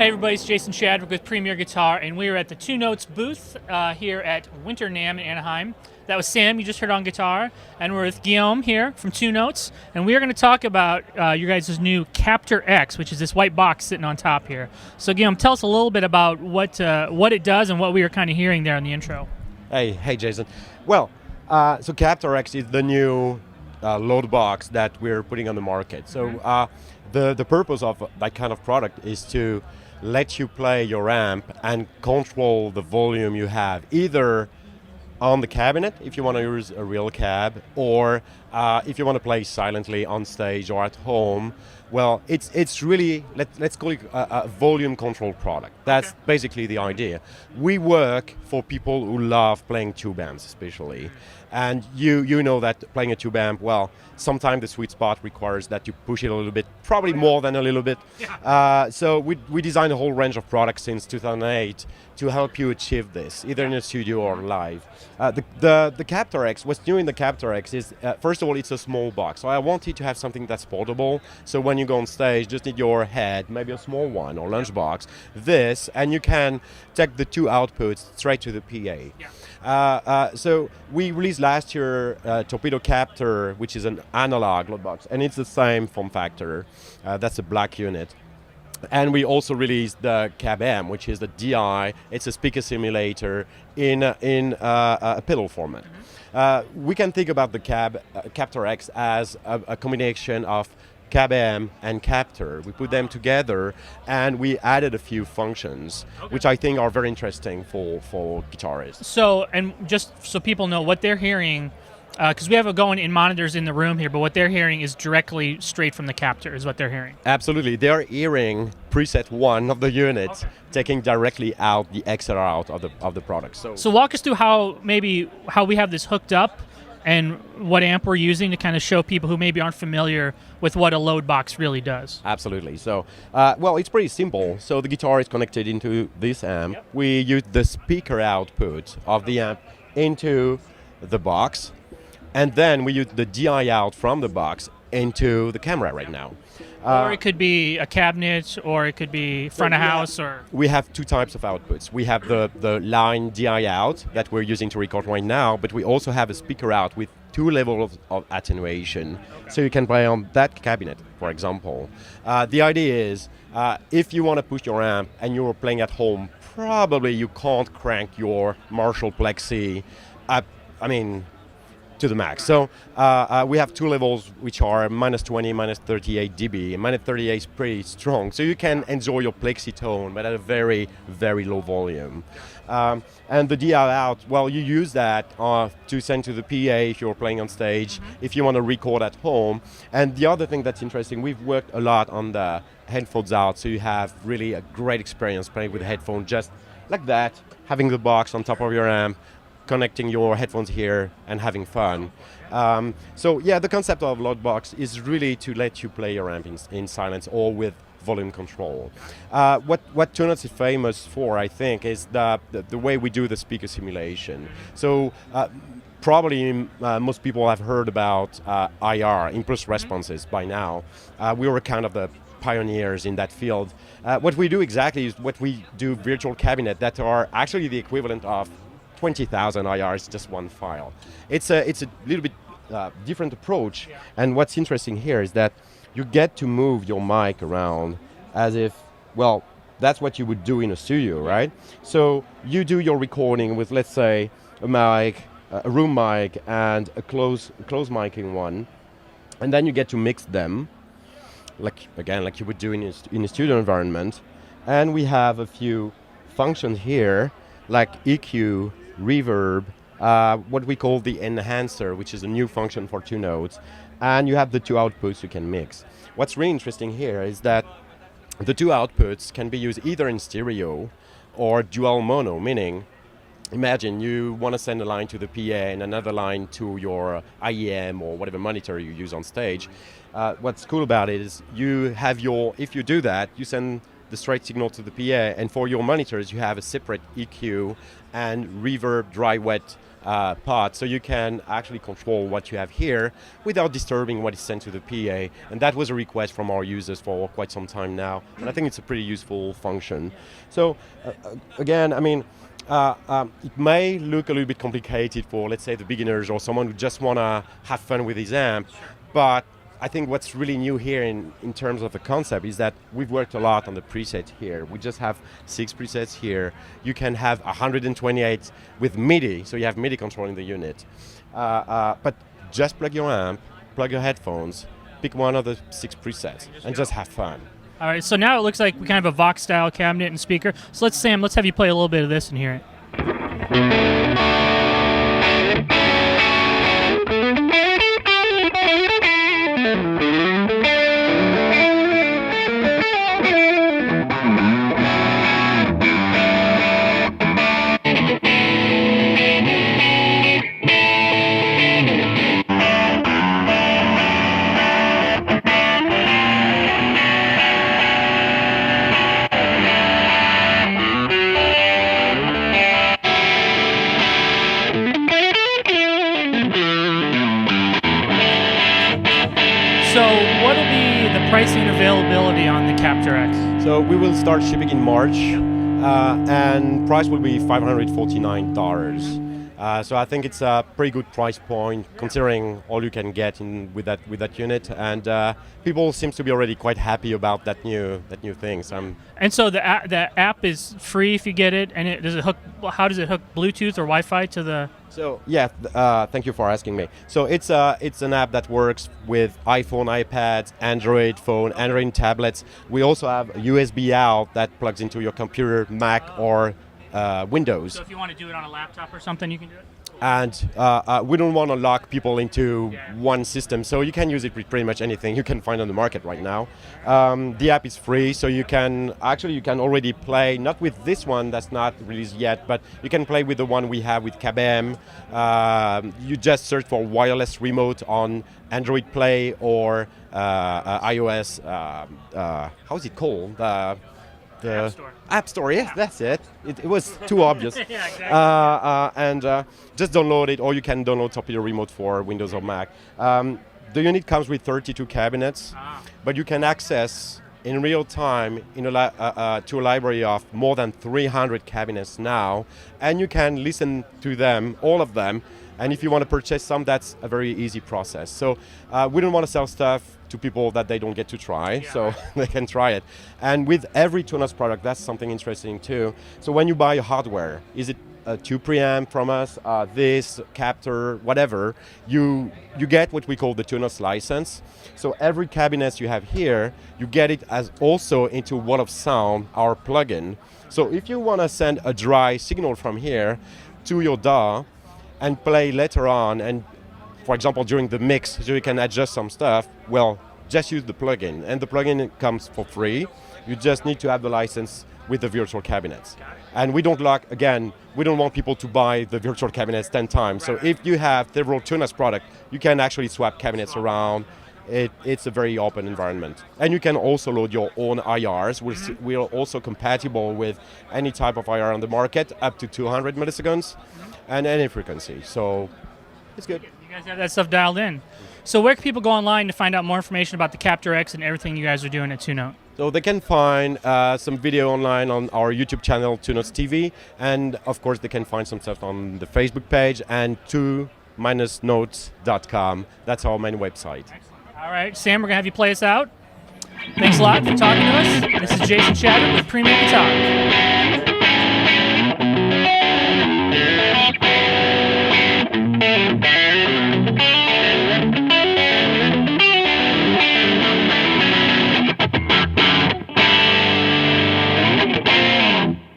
Hey everybody, it's Jason Shadwick with Premier Guitar, and we are at the Two Notes booth here at Winter NAMM in Anaheim. That was Sam, you just heard on guitar, and we're with Guillaume here from Two Notes, and we are going to talk about your guys' new Captor X, which is this white box sitting on top here. So Guillaume, tell us a little bit about what it does and what we were kind of hearing there in the intro. Hey, Jason. Well, so Captor X is the new load box that we're putting on the market. So the purpose of that kind of product is to let you play your amp and control the volume you have, either on the cabinet if you want to use a real cab, or if you want to play silently on stage or at home. Well, it's really, let's call it a volume control product. That's basically the idea. We work for people who love playing tube amps especially. And you know that playing a tube amp, well, sometimes the sweet spot requires that you push it a little bit, probably more than a little bit. So we designed a whole range of products since 2008 to help you achieve this, either in a studio or live. The Captor X, what's new in the Captor X is, first of all, it's a small box. So I wanted to have something that's portable. So when you go on stage, just need your head, maybe a small one or lunchbox, this, and you can take the two outputs straight to the PA. So we released last year Torpedo Captor, which is an analog load box, and it's the same form factor. That's a black unit. And we also released the Cab-M, which is the DI. It's a speaker simulator in a pedal format. We can think about the Captor X as a combination of Cab-M and Captor. We put them together and we added a few functions, which I think are very interesting for guitarists. So, and just so people know what they're hearing, because we have it going in monitors in the room here, but what they're hearing is directly straight from the Captor, is what they're hearing. Absolutely. They're hearing preset 1 of the unit, taking directly out the XLR out of the product. So walk us through how we have this hooked up and what amp we're using to kind of show people who maybe aren't familiar with what a load box really does. Absolutely. So, well, it's pretty simple. So the guitar is connected into this amp. We use the speaker output of the amp into the box, and then we use the DI out from the box into the camera right now. Or it could be a cabinet, or it could be front of house, or... We have two types of outputs. We have the line DI out that we're using to record right now, but we also have a speaker out with two levels of attenuation. So you can play on that cabinet, for example. The idea is, if you want to push your amp and you're playing at home, probably you can't crank your Marshall Plexi up, to the max. So we have two levels which are -20, -38 dB. And -38 is pretty strong. So you can enjoy your Plexi tone, but at a very, very low volume. And the DI out, well, you use that to send to the PA if you're playing on stage, if you want to record at home. And the other thing that's interesting, we've worked a lot on the headphones out, so you have really a great experience playing with headphones just like that, having the box on top of your amp, connecting your headphones here and having fun. So yeah, the concept of load box is really to let you play your amp in silence or with volume control. What Two Notes is famous for, I think, is the way we do the speaker simulation. So probably most people have heard about IR, impulse responses, by now. We were kind of the pioneers in that field. What we do exactly is what we do virtual cabinet that are actually the equivalent of 20,000 IRs, just one file. It's a little bit different approach, and what's interesting here is that you get to move your mic around as if, well, that's what you would do in a studio, right? So you do your recording with, let's say, a mic, a room mic, and a close mic one, and then you get to mix them, like you would do in a studio environment. And we have a few functions here, like EQ, reverb, what we call the enhancer, which is a new function for Two Notes, and you have the two outputs you can mix. What's really interesting here is that the two outputs can be used either in stereo or dual mono, meaning imagine you want to send a line to the PA and another line to your IEM or whatever monitor you use on stage. What's cool about it is if you do that, you send the straight signal to the PA, and for your monitors, you have a separate EQ and reverb, dry, wet part, so you can actually control what you have here without disturbing what is sent to the PA. And that was a request from our users for quite some time now, and I think it's a pretty useful function. So again, I mean, it may look a little bit complicated for, let's say, the beginners or someone who just want to have fun with his amp, but I think what's really new here in terms of the concept is that we've worked a lot on the preset here. We just have 6 presets here. You can have 128 with MIDI, so you have MIDI controlling the unit. But just plug your amp, plug your headphones, pick one of the 6 presets, and just have fun. All right, so now it looks like we kind of have a Vox-style cabinet and speaker. So Sam, let's have you play a little bit of this and hear it. So what'll be the pricing and availability on the Captor X? So we will start shipping in March, and price will be $549. So I think it's a pretty good price point considering all you can get with that unit, and people seems to be already quite happy about that new thing. So and so the app is free if you get it, and does it hook? How does it hook Bluetooth or Wi-Fi to the? So yeah, thank you for asking me. So it's an app that works with iPhone, iPads, Android phone, Android tablets. We also have a USB out that plugs into your computer, Mac, or Windows. So if you want to do it on a laptop or something, you can do it? And we don't want to lock people into one system, so you can use it with pretty much anything you can find on the market right now. The app is free, so you can already play, not with this one that's not released yet, but you can play with the one we have with NAMM. You just search for wireless remote on Android Play or iOS, how is it called? The App Store, yes, that's it. It was too obvious. Yeah, exactly. And just download it, or you can download Torpedo Remote for Windows or Mac. The unit comes with 32 cabinets, but you can access in real time to a library of more than 300 cabinets now, and you can listen to them, all of them. And if you want to purchase some, that's a very easy process. So we don't want to sell stuff to people that they don't get to try, so they can try it. And with every Tunos product, that's something interesting too. So when you buy hardware, is it a 2 preamp from us, this, Captor, whatever, you get what we call the Tunos license. So every cabinet you have here, you get it as also into Wall of Sound, our plugin. So if you want to send a dry signal from here to your DAW and play later on, and for example during the mix, so you can adjust some stuff, well, just use the plugin, and the plugin comes for free. You just need to have the license with the virtual cabinets. And we don't lock, again, we don't want people to buy the virtual cabinets 10 times. So if you have several Tunos products, you can actually swap cabinets around. It's a very open environment. And you can also load your own IRs. We're also compatible with any type of IR on the market, up to 200 milliseconds, and any frequency. So it's good. You guys have that stuff dialed in. So where can people go online to find out more information about the Captor X and everything you guys are doing at TuneNote? So they can find some video online on our YouTube channel, TuneNote TV, and of course they can find some stuff on the Facebook page and 2-notes.com. That's our main website. Excellent. All right, Sam, we're going to have you play us out. Thanks a lot for talking to us. This is Jason Chadwick with Premier Guitar.